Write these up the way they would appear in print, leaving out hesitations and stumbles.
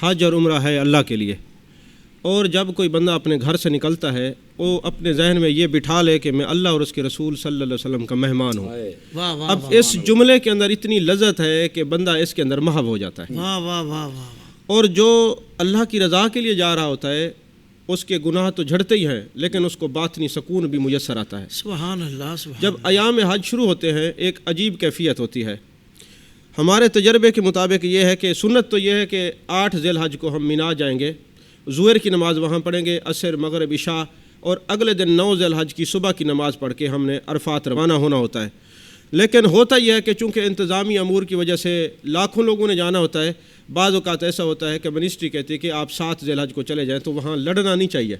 حج اور عمرہ ہے اللہ کے لیے۔ اور جب کوئی بندہ اپنے گھر سے نکلتا ہے وہ اپنے ذہن میں یہ بٹھا لے کہ میں اللہ اور اس کے رسول صلی اللہ علیہ وسلم کا مہمان ہوں۔ اب اس جملے کے اندر اتنی لذت ہے کہ بندہ اس کے اندر محو ہو جاتا ہے۔ اور جو اللہ کی رضا کے لیے جا رہا ہوتا ہے اس کے گناہ تو جھڑتے ہی ہیں لیکن اس کو باطنی سکون بھی میسر آتا ہے۔ سبحان اللہ، سبحان جب ایام حج شروع ہوتے ہیں ایک عجیب کیفیت ہوتی ہے۔ ہمارے تجربے کے مطابق یہ ہے کہ سنت تو یہ ہے کہ 8 ذی الحج کو ہم مینا جائیں گے، ظہر کی نماز وہاں پڑھیں گے، عصر مغرب عشاء، اور اگلے دن 9 ذی الحج کی صبح کی نماز پڑھ کے ہم نے عرفات روانہ ہونا ہوتا ہے۔ لیکن ہوتا یہ ہے کہ چونکہ انتظامی امور کی وجہ سے لاکھوں لوگوں نے جانا ہوتا ہے، بعض اوقات ایسا ہوتا ہے کہ منسٹری کہتی ہے کہ آپ 7 ذی الحج کو چلے جائیں، تو وہاں لڑنا نہیں چاہیے،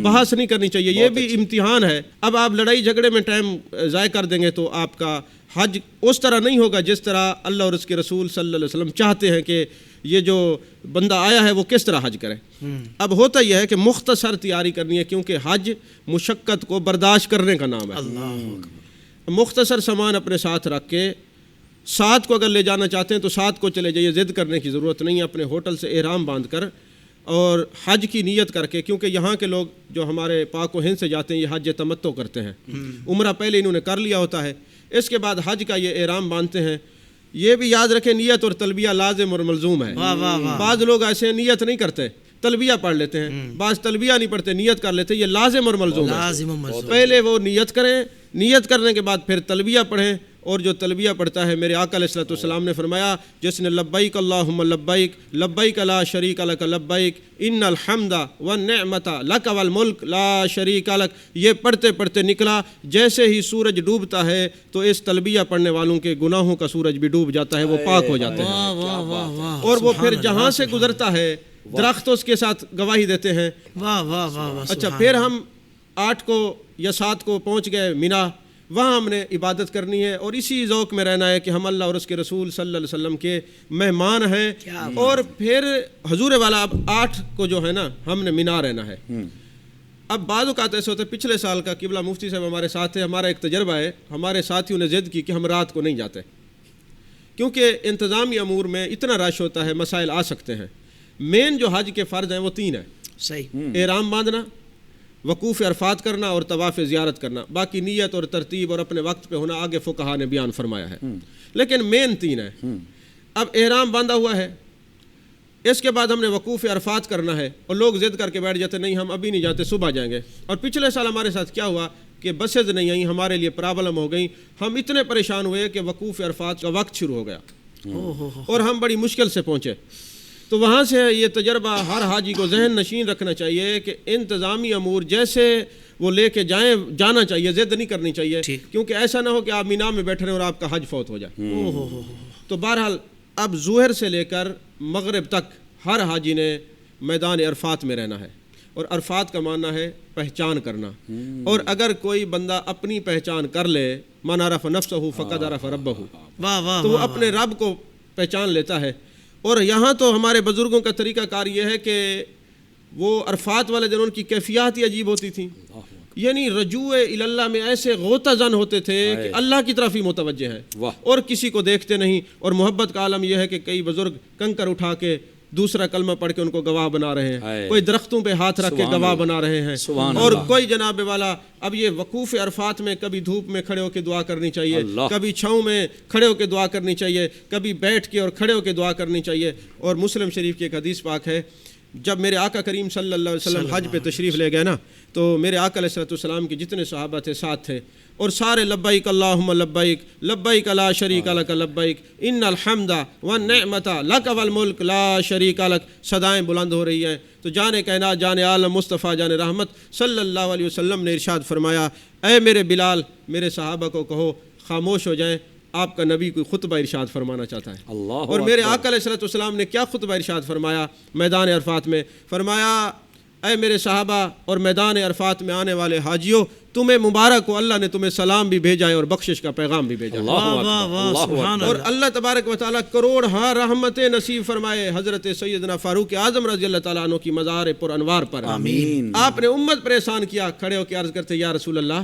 بحث نہیں کرنی چاہیے، یہ بھی امتحان ہے۔ اب آپ لڑائی جھگڑے میں ٹائم ضائع کر دیں گے تو آپ کا حج اس طرح نہیں ہوگا جس طرح اللہ اور اس کے رسول صلی اللہ علیہ وسلم چاہتے ہیں کہ یہ جو بندہ آیا ہے وہ کس طرح حج کرے۔ اب ہوتا یہ ہے کہ مختصر تیاری کرنی ہے، کیونکہ حج مشقت کو برداشت کرنے کا نام ہے۔ مختصر سامان اپنے ساتھ رکھ کے 7 کو اگر لے جانا چاہتے ہیں تو 7 کو چلے جائیے، ضد کرنے کی ضرورت نہیں ہے۔ اپنے ہوٹل سے احرام باندھ کر اور حج کی نیت کر کے، کیونکہ یہاں کے لوگ جو ہمارے پاک و ہند سے جاتے ہیں یہ حج تمتع کرتے ہیں، عمرہ پہلے انہوں نے کر لیا ہوتا ہے، اس کے بعد حج کا یہ احرام باندھتے ہیں۔ یہ بھی یاد رکھیں نیت اور تلبیہ لازم اور ملزوم ہے۔ بعض لوگ ایسے نیت نہیں کرتے، تلبیہ پڑھ لیتے ہیں، بعض تلبیہ نہیں پڑھتے، نیت کر لیتے، یہ لازم اور ملزوم ہے۔ پہلے وہ نیت کریں، نیت کرنے کے بعد پھر تلبیہ پڑھیں، اور جو تلبیہ پڑھتا ہے میرے آقا علیہ الصلوۃ والسلام نے فرمایا جس نے لبیک اللہم لبیک لبیک لا شریک لک لبیک ان الحمد والنعمت لک والملک لا شریک لک، یہ پڑھتے پڑھتے نکلا جیسے ہی سورج ڈوبتا ہے تو اس تلبیہ پڑھنے والوں کے گناہوں کا سورج بھی ڈوب جاتا ہے، وہ پاک ہو جاتے ہیں، اور وہ پھر جہاں سے گزرتا ہے درخت اس کے ساتھ گواہی دیتے ہیں۔ اچھا، پھر ہم 8 کو یا 7 کو پہنچ گئے مینا، وہاں ہم نے عبادت کرنی ہے اور اسی ذوق میں رہنا ہے کہ ہم اللہ اور اس کے رسول صلی اللہ علیہ وسلم کے مہمان ہیں۔ اور پھر حضور والا اب 8 کو جو ہے نا ہم نے مینا رہنا ہے۔ اب بعض اوقات ایسے ہوتے ہیں، پچھلے سال کا قبلہ مفتی صاحب ہمارے ساتھ ہے، ہمارا ایک تجربہ ہے، ہمارے ساتھیوں نے ضد کی کہ ہم رات کو نہیں جاتے، کیونکہ انتظامی امور میں اتنا رش ہوتا ہے، مسائل آ سکتے ہیں۔ مین جو حج کے فرض ہیں وہ 3 ہیں، صحیح، احرام باندھنا، وقوف عرفات کرنا اور طواف زیارت کرنا، باقی نیت اور ترتیب اور اپنے وقت پہ ہونا آگے فقہا نے بیان فرمایا ہے، لیکن مین 3 ہیں۔ اب احرام باندھا ہوا ہے، اس کے بعد ہم نے وقوف عرفات کرنا ہے، اور لوگ ضد کر کے بیٹھ جاتے نہیں ہم ابھی نہیں جاتے، صبح جائیں گے۔ اور پچھلے سال ہمارے ساتھ کیا ہوا کہ بسز نہیں آئیں، ہمارے لیے پرابلم ہو گئی، ہم اتنے پریشان ہوئے کہ وقوف عرفات کا وقت شروع ہو گیا اور ہم بڑی مشکل سے پہنچے۔ تو وہاں سے یہ تجربہ ہر حاجی کو ذہن نشین رکھنا چاہیے کہ انتظامی امور جیسے وہ لے کے جانا چاہیے، ضد نہیں کرنی چاہیے، کیونکہ ایسا نہ ہو کہ آپ مینا میں بیٹھ رہے ہیں اور آپ کا حج فوت ہو جائے۔ تو بہرحال اب ظہر سے لے کر مغرب تک ہر حاجی نے میدان عرفات میں رہنا ہے، اور عرفات کا معنی ہے پہچان کرنا، اور اگر کوئی بندہ اپنی پہچان کر لے، من عرف نفسہ فقد عرف ربہ، تو وہ اپنے رب کو پہچان لیتا ہے۔ اور یہاں تو ہمارے بزرگوں کا طریقہ کار یہ ہے کہ وہ عرفات والے دن ان کی کیفیات ہی عجیب ہوتی تھیں، یعنی رجوع اللہ میں ایسے غوطہ زن ہوتے تھے کہ اللہ کی طرف ہی متوجہ ہیں اور کسی کو دیکھتے نہیں۔ اور محبت کا عالم یہ ہے کہ کئی بزرگ کنکر اٹھا کے دوسرا کلمہ پڑھ کے ان کو گواہ بنا رہے ہیں، کوئی درختوں پہ ہاتھ رکھ کے گواہ بنا رہے ہیں، اور کوئی جناب والا اب یہ وقوف عرفات میں کبھی دھوپ میں کھڑے ہو کے دعا کرنی چاہیے، کبھی چھاؤں میں کھڑے ہو کے دعا کرنی چاہیے، کبھی بیٹھ کے اور کھڑے ہو کے دعا کرنی چاہیے۔ اور مسلم شریف کی ایک حدیث پاک ہے، جب میرے آقا کریم صلی اللہ علیہ وسلم حج پہ تشریف لے گئے نا تو میرے آقا علیہ السلام کے جتنے صحابہ تھے ساتھ تھے، اور سارے لبیک اللہم لبیک لبیک لا شریک لک لبیک ان الحمد والنعمت لک والملک لا شریک لک، صدائیں بلند ہو رہی ہیں۔ تو جان کائنات، جان عالم مصطفیٰ، جان رحمت صلی اللہ علیہ وسلم نے ارشاد فرمایا، اے میرے بلال میرے صحابہ کو کہو خاموش ہو جائیں، آپ کا نبی کوئی خطبہ ارشاد فرمانا چاہتا ہے۔ اور میرے آقا علیہ السلام نے کیا خطبہ ارشاد فرمایا میدان عرفات میں؟ فرمایا، اے میرے صحابہ اور میدان عرفات میں آنے والے حاجیوں، تمہیں مبارک ہو، اللہ نے تمہیں سلام بھی بھیجا ہے اور بخشش کا پیغام بھی بھیجا ہے، اور اللہ تبارک و تعالیٰ کروڑ ہاں رحمتیں نصیب فرمائے حضرت سیدنا فاروق اعظم رضی اللہ تعالیٰ عنہ کی مزار پر انوار پر۔ آمین۔ آپ نے امت پر احسان کیا، کھڑے ہو کے عرض کرتے یا رسول اللہ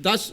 10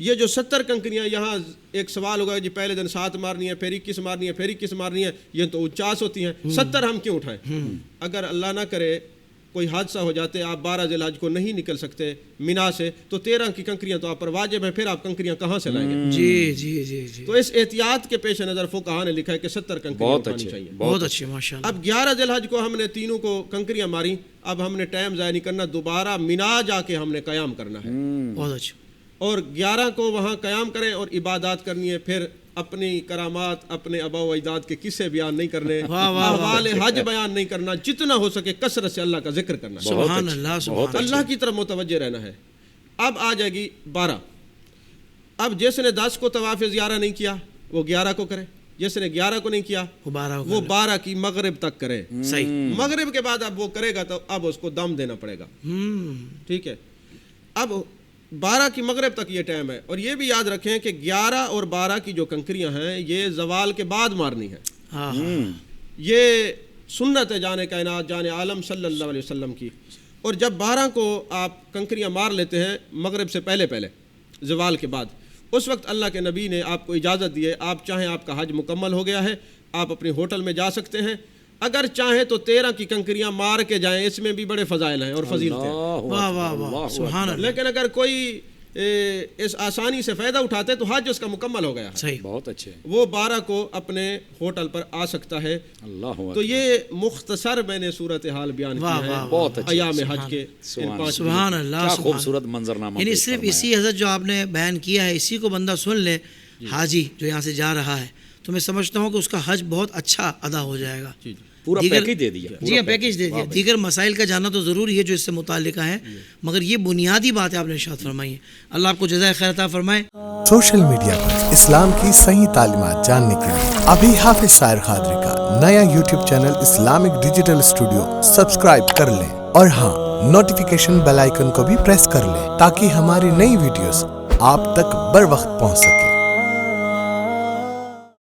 یہ جو 70 کنکریاں یہاں ایک سوال ہوگا جی پہلے دن 7 مارنی ہے، پھر 21 مارنی ہے، پھر 21 مارنی ہے، یہ تو 49 ہوتی ہیں، 70 ہم کیوں اٹھائیں؟ اگر اللہ نہ کرے کوئی حادثہ ہو جاتے آپ 12 ذی الحج کو نہیں نکل سکتے مینا سے، تو 13 کی کنکریاں تو آپ پر واجب ہیں، پھر آپ کنکریاں کہاں سے لائیں گے؟ جی جی جی جی، تو اس احتیاط کے پیش نظر فقہا نے لکھا ہے کہ 70 کنکریاں اٹھانی چاہیے۔ بہت اچھے ماشاء اللہ۔ اب 11 ذی الحج کو ہم نے تینوں کو کنکریاں ماری، اب ہم نے ٹائم ضائع نہیں کرنا، دوبارہ مینا جا کے ہم نے قیام کرنا ہے، بہت اچھا، اور 11 کو وہاں قیام کریں اور عبادات کرنی ہے، پھر اپنی کرامات، اپنے آبا و اجداد کے قصے بیان نہیں کرنے، احوال حج بیان نہیں کرنا، جتنا ہو سکے کثرت سے اللہ کا ذکر کرنا ہے، سبحان اللہ سبحان اللہ کی طرف متوجہ رہنا ہے۔ اب آ جائے گی 12، اب جس نے 10 کو طواف زیارہ نہیں کیا وہ 11 کو کرے، جس نے 11 کو نہیں کیا وہ 12 کی مغرب تک کرے، صحیح، مغرب کے بعد اب وہ کرے گا تو اب اس کو دم دینا پڑے گا، ٹھیک ہے۔ اب 12 کی مغرب تک یہ ٹائم ہے، اور یہ بھی یاد رکھیں کہ 11 اور 12 کی جو کنکریاں ہیں یہ زوال کے بعد مارنی ہے، یہ سنت ہے جان کائنات جان عالم صلی اللہ علیہ وسلم کی۔ اور جب 12 کو آپ کنکریاں مار لیتے ہیں مغرب سے پہلے زوال کے بعد، اس وقت اللہ کے نبی نے آپ کو اجازت دی ہے، آپ چاہیں آپ کا حج مکمل ہو گیا ہے، آپ اپنے ہوٹل میں جا سکتے ہیں، اگر چاہیں تو 13 کی کنکریاں مار کے جائیں، اس میں بھی بڑے فضائل ہیں اور فضیلتیں ہیں، واہ واہ واہ سبحان اللہ، لیکن اگر کوئی اس آسانی سے فائدہ اٹھاتے تو حج اس کا مکمل ہو گیا ہے، صحیح، بہت اچھے، وہ 12 کو اپنے ہوٹل پر آ سکتا ہے۔ اللہ تو یہ مختصر میں نے صورتحال بیان کی ہے بہت اچھے، ایام حج کے ان 5 سبحان اللہ، کیا خوبصورت منظرنامہ، یعنی صرف اسی حضرت جو آپ نے بیان کیا ہے اسی کو بندہ سن لے، حاجی جو یہاں سے جا رہا ہے، تو میں سمجھتا ہوں کہ اس کا حج بہت اچھا ادا ہو جائے گا، پورا پیکیج دے دیا، جی ہاں پیکیج دے دیا۔ دیگر مسائل کا جاننا تو ضروری ہے جو اس سے متعلقہ ہے، مگر یہ بنیادی بات ہے آپ نے ارشاد فرمائی ہے، اللہ آپ کو جزائے خیر عطا فرمائے۔ سوشل میڈیا پر اسلام کی صحیح تعلیمات جاننے کے لیے ابھی حافظ سائر قادری کا نیا YouTube channel Islamic digital studio subscribe کر لیں، اور ہاں نوٹیفیکیشن بیل آئیکن کو بھی پریس کر لیں تاکہ ہماری نئی ویڈیوز آپ تک بر وقت پہنچ سکے۔